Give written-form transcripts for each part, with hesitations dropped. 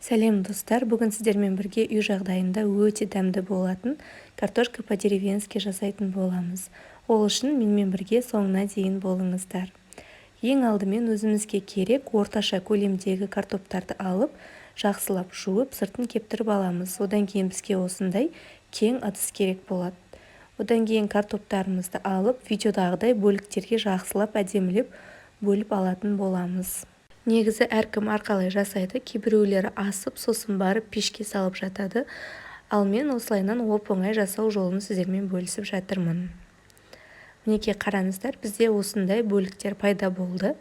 Сәлем достар, бүгін сіздермен бірге үй жағдайында өте дәмді болатын картошка по-деревенски жасайтын боламыз. Ол үшін менімен бірге соңына дейін болыңыздар. Ең алдымен өзімізге керек орташа көлемдегі картоптарды алып, жақсылап жуып, сыртын кептіріп аламыз. Одан кейін бізге осындай кең ыдыс керек болады. Одан кейін картоптарымызды алып, видеодағыдай бөліктерге жақсылап әдемілеп бөліп алатын боламыз. Негізі әркім әрқалай жасайды, кейбіреулері асып, сосын барып пешке салып жатады. Ал мен осылайынан оп-оңай жасау жолын сіздермен бөлісіп жатырмын. Мінекей қараңыздар, бізде осындай бөліктер пайда болды.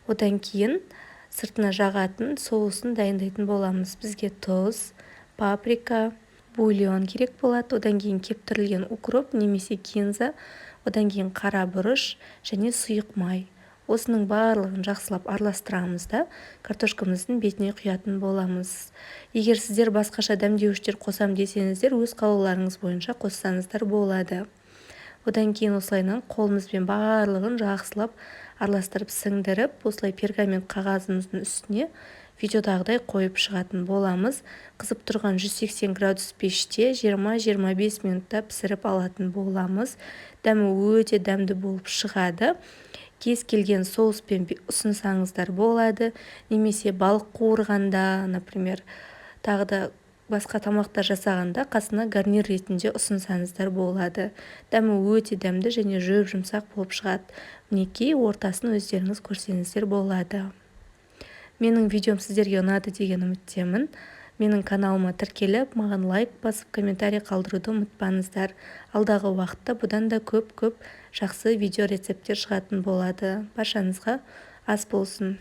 Одан кейін сыртына жағатын соусын дайындайтын боламыз. Бізге тұз, паприка, бульон керек болады. Одан кейін кептірілген укроп немесе кинза, одан кейін қара бұрыш және сұйық май. Осының барлығын жақсылап араластырамыз да картошкамыздың бетіне құятын боламыз. Егер сіздер басқаша дәмдеуіштер қосам десеңіздер, өз қалауларыңыз бойынша қоссаңыздар болады. Одан кейін осылайынан қолымызбен барлығын жақсылап араластырып сіңдіріп, осылай пергамент қағазымыздың үстіне видеодағыдай қойып шығатын боламыз. Қызып тұрған 180 градус пеште 20-25 минутта пісіріп алатын боламыз. Дәмі өте дәмді болып шығады. Кез келген соуспен ұсынсаңыздар болады, немесе балық қуырғанда, например, тағы да басқа тамақтар жасағанда қасына гарнир ретінде ұсынсаңыздар болады. Дәмі өте дәмді және жұмсақ болып шығады. Мінекей ортасын өздеріңіз көрсеңіздер болады. Менің видеом сіздерге ұнады деген үміттемін. Менің каналыма тіркеліп, маған лайк басып, комментарий қалдыруды ұмытпаңыздар. Алдағы уақытта бұдан да көп жақсы видео рецепттер шығатын болады. Баршаңызға ас болсын.